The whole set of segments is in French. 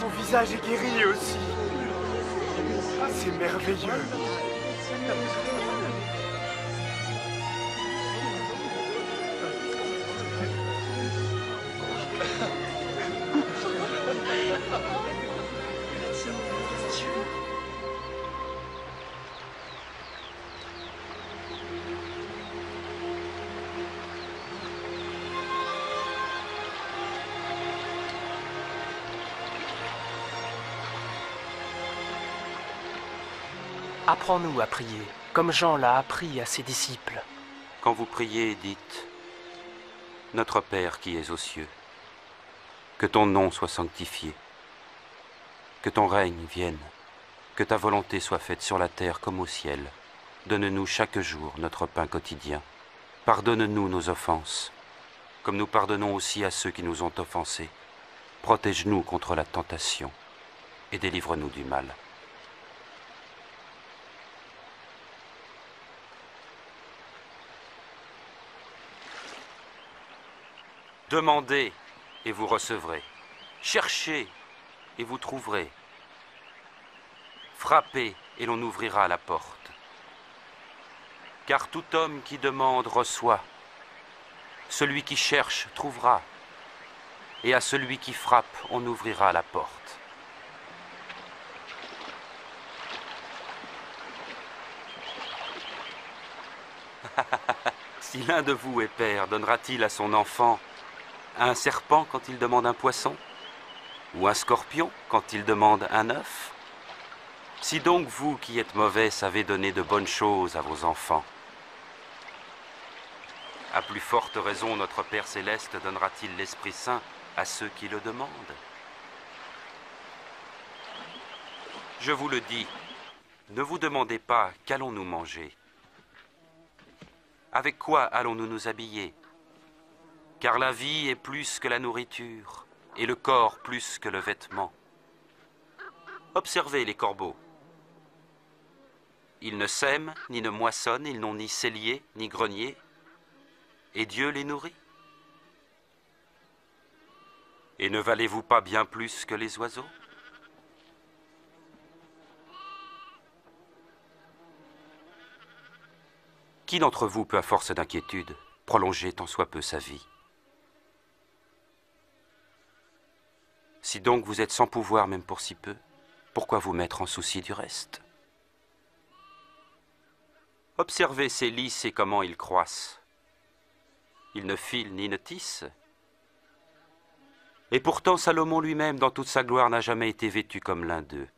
Son visage est guéri aussi. C'est merveilleux. Apprends-nous à prier, comme Jean l'a appris à ses disciples. Quand vous priez, dites « Notre Père qui es aux cieux, que ton nom soit sanctifié, que ton règne vienne, que ta volonté soit faite sur la terre comme au ciel. Donne-nous chaque jour notre pain quotidien. Pardonne-nous nos offenses, comme nous pardonnons aussi à ceux qui nous ont offensés. Protège-nous contre la tentation et délivre-nous du mal. » Demandez et vous recevrez. Cherchez et vous trouverez. Frappez et l'on ouvrira la porte. Car tout homme qui demande reçoit. Celui qui cherche trouvera. Et à celui qui frappe, on ouvrira la porte. Si l'un de vous est père, donnera-t-il à son enfant un serpent quand il demande un poisson? Ou un scorpion quand il demande un œuf? Si donc vous qui êtes mauvais savez donner de bonnes choses à vos enfants, à plus forte raison notre Père Céleste donnera-t-il l'Esprit Saint à ceux qui le demandent? Je vous le dis, ne vous demandez pas qu'allons-nous manger? Avec quoi allons-nous nous habiller? Car la vie est plus que la nourriture, et le corps plus que le vêtement. Observez les corbeaux. Ils ne sèment, ni ne moissonnent, ils n'ont ni cellier, ni grenier, et Dieu les nourrit. Et ne valez-vous pas bien plus que les oiseaux? Qui d'entre vous peut, à force d'inquiétude, prolonger tant soit peu sa vie? Si donc vous êtes sans pouvoir même pour si peu, pourquoi vous mettre en souci du reste? Observez ces lys et comment ils croissent. Ils ne filent ni ne tissent. Et pourtant Salomon lui-même, dans toute sa gloire, n'a jamais été vêtu comme l'un d'eux.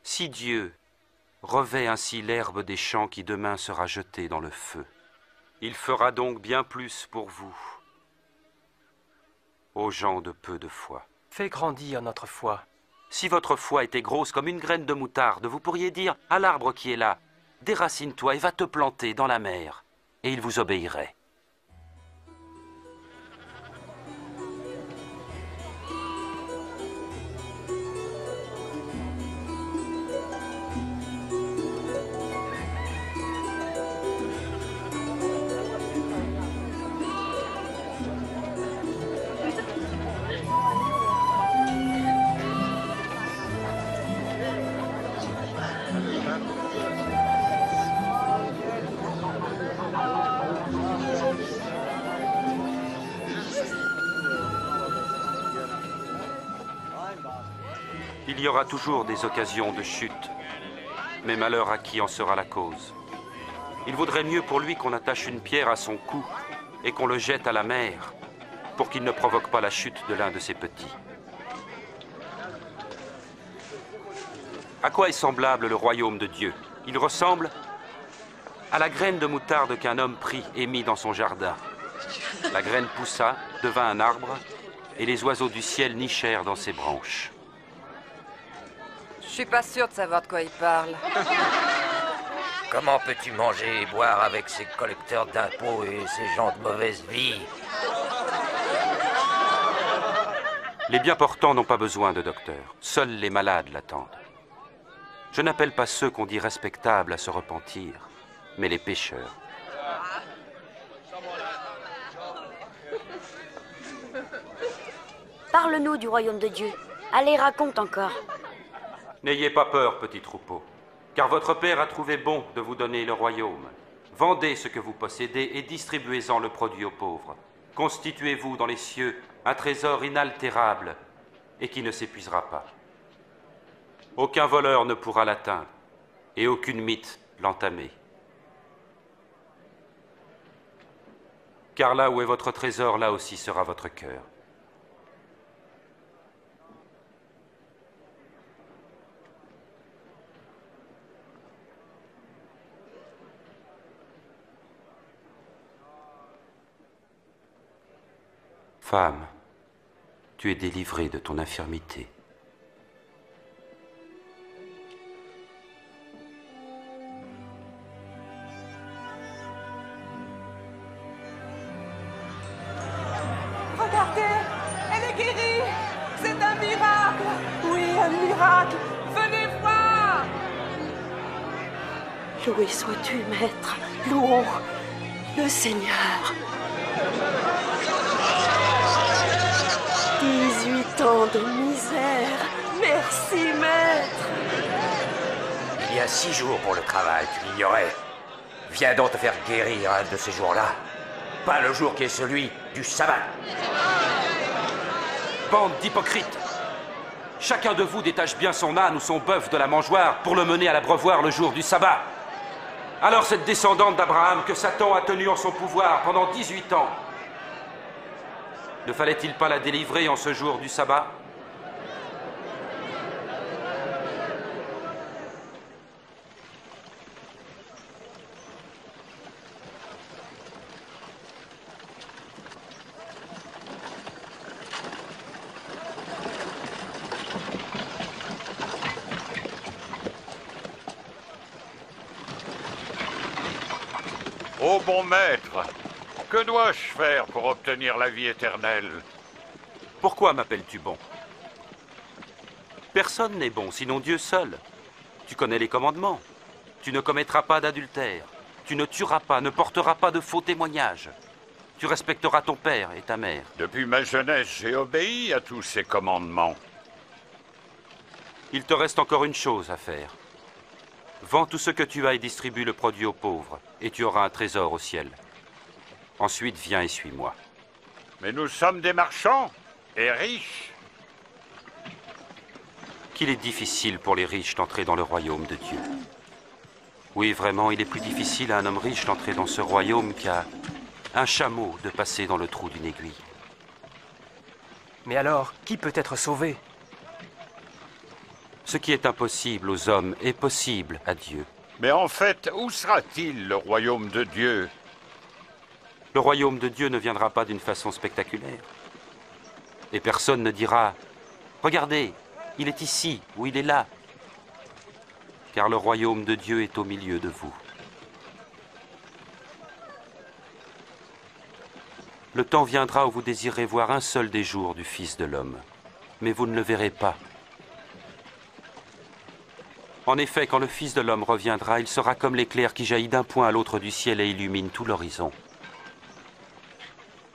Si Dieu revêt ainsi l'herbe des champs qui demain sera jetée dans le feu, il fera donc bien plus pour vous, aux gens de peu de foi. Fais grandir notre foi. Si votre foi était grosse comme une graine de moutarde, vous pourriez dire à l'arbre qui est là, déracine-toi et va te planter dans la mer, et il vous obéirait. Il y aura toujours des occasions de chute, mais malheur à qui en sera la cause. Il vaudrait mieux pour lui qu'on attache une pierre à son cou et qu'on le jette à la mer, pour qu'il ne provoque pas la chute de l'un de ses petits. À quoi est semblable le royaume de Dieu? Il ressemble à la graine de moutarde qu'un homme prit et mit dans son jardin. La graine poussa, devint un arbre, et les oiseaux du ciel nichèrent dans ses branches. Je suis pas sûr de savoir de quoi il parle. Comment peux-tu manger et boire avec ces collecteurs d'impôts et ces gens de mauvaise vie? Les bien portants n'ont pas besoin de docteur. Seuls les malades l'attendent. Je n'appelle pas ceux qu'on dit respectables à se repentir, mais les pécheurs. Parle-nous du royaume de Dieu. Allez, raconte encore. N'ayez pas peur, petit troupeau, car votre Père a trouvé bon de vous donner le royaume. Vendez ce que vous possédez et distribuez-en le produit aux pauvres. Constituez-vous dans les cieux un trésor inaltérable et qui ne s'épuisera pas. Aucun voleur ne pourra l'atteindre et aucune mythe l'entamer. Car là où est votre trésor, là aussi sera votre cœur. Femme, tu es délivrée de ton infirmité. Regardez, elle est guérie. C'est un miracle. Oui, un miracle. Venez voir. Loué sois-tu, Maître. Louons le Seigneur. 18 ans de misère. Merci, Maître. Il y a 6 jours pour le travail, tu l'ignorais. Viens donc te faire guérir un de ces jours-là. Pas le jour qui est celui du sabbat. Bande d'hypocrites! Chacun de vous détache bien son âne ou son bœuf de la mangeoire pour le mener à l'abreuvoir le jour du sabbat. Alors cette descendante d'Abraham que Satan a tenue en son pouvoir pendant 18 ans, ne fallait-il pas la délivrer en ce jour du sabbat? Ô bon maître, que dois-je faire pour obtenir la vie éternelle? Pourquoi m'appelles-tu bon? Personne n'est bon, sinon Dieu seul. Tu connais les commandements. Tu ne commettras pas d'adultère. Tu ne tueras pas, ne porteras pas de faux témoignages. Tu respecteras ton père et ta mère. Depuis ma jeunesse, j'ai obéi à tous ces commandements. Il te reste encore une chose à faire. Vends tout ce que tu as et distribue le produit aux pauvres, et tu auras un trésor au ciel. Ensuite, viens et suis-moi. Mais nous sommes des marchands et riches. Qu'il est difficile pour les riches d'entrer dans le royaume de Dieu. Oui, vraiment, il est plus difficile à un homme riche d'entrer dans ce royaume qu'à un chameau de passer dans le trou d'une aiguille. Mais alors, qui peut être sauvé? Ce qui est impossible aux hommes est possible à Dieu. Mais en fait, où sera-t-il le royaume de Dieu? Le royaume de Dieu ne viendra pas d'une façon spectaculaire. Et personne ne dira « Regardez, il est ici ou il est là ». Car le royaume de Dieu est au milieu de vous. Le temps viendra où vous désirerez voir un seul des jours du Fils de l'homme, mais vous ne le verrez pas. En effet, quand le Fils de l'homme reviendra, il sera comme l'éclair qui jaillit d'un point à l'autre du ciel et illumine tout l'horizon.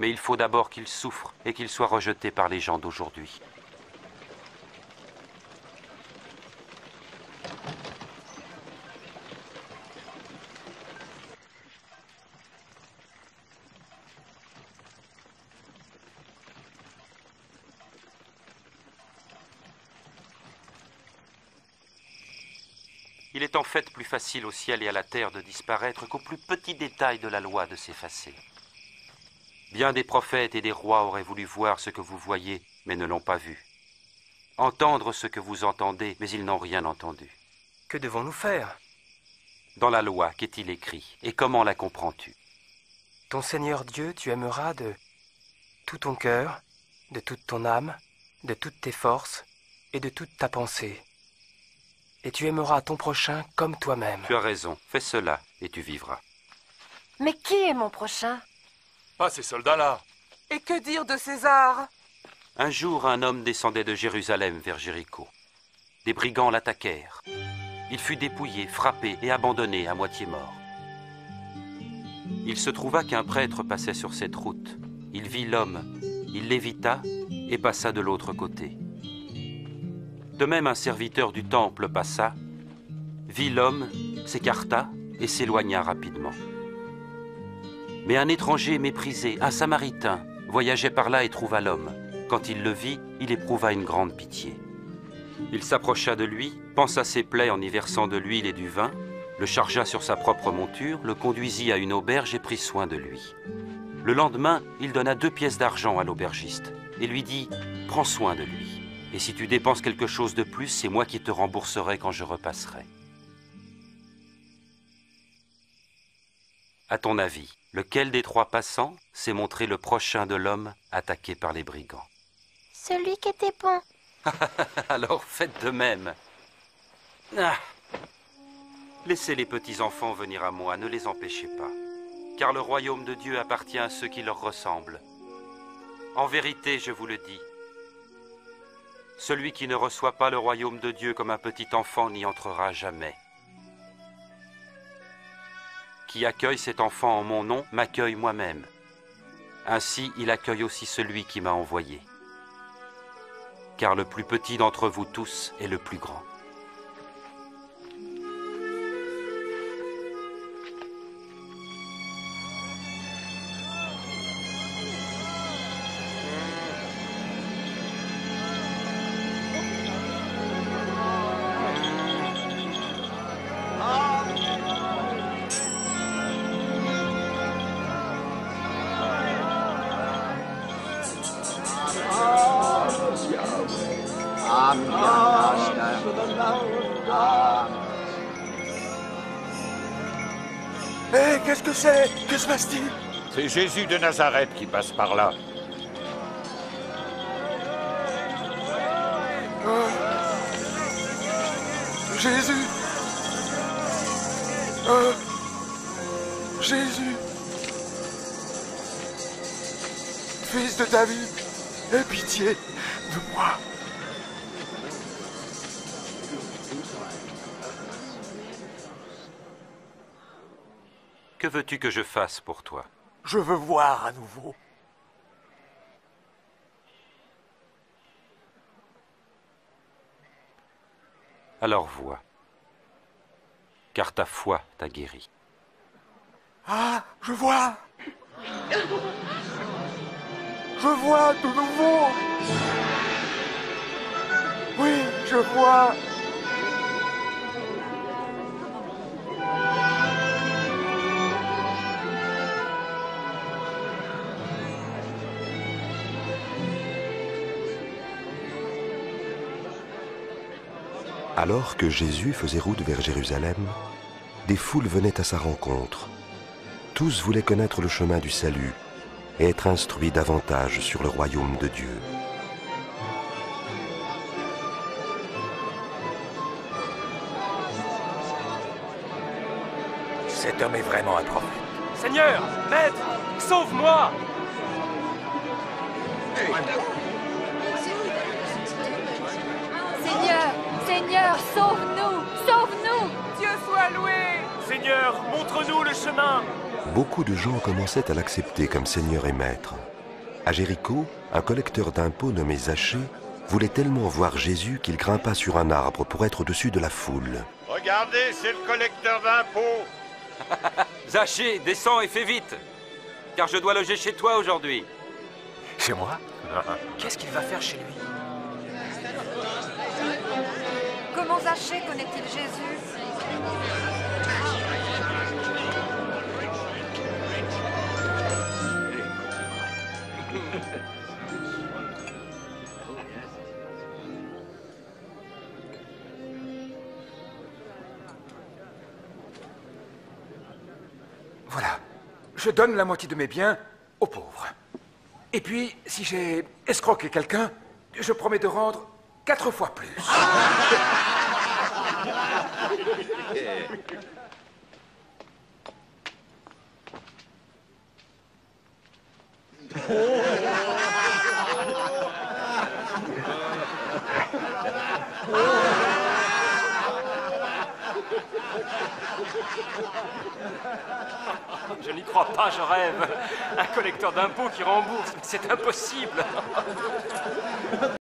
Mais il faut d'abord qu'il souffre et qu'il soit rejeté par les gens d'aujourd'hui. Il est en fait plus facile au ciel et à la terre de disparaître qu'au plus petit détail de la loi de s'effacer. Bien des prophètes et des rois auraient voulu voir ce que vous voyez, mais ne l'ont pas vu. Entendre ce que vous entendez, mais ils n'ont rien entendu. Que devons-nous faire? Dans la loi, qu'est-il écrit? Et comment la comprends-tu? Ton Seigneur Dieu, tu aimeras de tout ton cœur, de toute ton âme, de toutes tes forces et de toute ta pensée. Et tu aimeras ton prochain comme toi-même. Tu as raison, fais cela et tu vivras. Mais qui est mon prochain? Pas ces soldats-là. Et que dire de César? Un jour, un homme descendait de Jérusalem vers Jéricho. Des brigands l'attaquèrent. Il fut dépouillé, frappé et abandonné à moitié mort. Il se trouva qu'un prêtre passait sur cette route. Il vit l'homme, il l'évita et passa de l'autre côté. De même, un serviteur du temple passa, vit l'homme, s'écarta et s'éloigna rapidement. Mais un étranger méprisé, un Samaritain, voyageait par là et trouva l'homme. Quand il le vit, il éprouva une grande pitié. Il s'approcha de lui, pansa ses plaies en y versant de l'huile et du vin, le chargea sur sa propre monture, le conduisit à une auberge et prit soin de lui. Le lendemain, il donna 2 pièces d'argent à l'aubergiste et lui dit « Prends soin de lui, et si tu dépenses quelque chose de plus, c'est moi qui te rembourserai quand je repasserai. » À ton avis, lequel des 3 passants s'est montré le prochain de l'homme attaqué par les brigands? Celui qui était bon. Alors faites de même. Ah. Laissez les petits-enfants venir à moi, ne les empêchez pas, car le royaume de Dieu appartient à ceux qui leur ressemblent. En vérité, je vous le dis, celui qui ne reçoit pas le royaume de Dieu comme un petit enfant n'y entrera jamais. Qui accueille cet enfant en mon nom m'accueille moi-même. Ainsi, il accueille aussi celui qui m'a envoyé. Car le plus petit d'entre vous tous est le plus grand. Hé, qu'est-ce que c'est? Que se passe-t-il? C'est Jésus de Nazareth qui passe par là. Jésus! Jésus! Fils de David, aie pitié de moi. Que veux-tu que je fasse pour toi? Je veux voir à nouveau. Alors vois, car ta foi t'a guéri. Ah, je vois! Je vois de nouveau! Oui, je vois! Alors que Jésus faisait route vers Jérusalem, des foules venaient à sa rencontre. Tous voulaient connaître le chemin du salut et être instruits davantage sur le royaume de Dieu. Cet homme est vraiment un prophète. Seigneur, maître, sauve-moi! Seigneur, Seigneur, sauve-nous, sauve-nous! Dieu soit loué! Seigneur, montre-nous le chemin! Beaucoup de gens commençaient à l'accepter comme Seigneur et Maître. À Jéricho, un collecteur d'impôts nommé Zachée voulait tellement voir Jésus qu'il grimpa sur un arbre pour être au-dessus de la foule. Regardez, c'est le collecteur d'impôts. Zachée, descends et fais vite, car je dois loger chez toi aujourd'hui. C'est moi? Qu'est-ce qu'il va faire chez lui? Comment Zachée connaît-il Jésus? Voilà. Je donne la moitié de mes biens aux pauvres. Et puis, si j'ai escroqué quelqu'un, je promets de rendre 4 fois plus. Je n'y crois pas, je rêve. Un collecteur d'impôts qui rembourse, mais c'est impossible.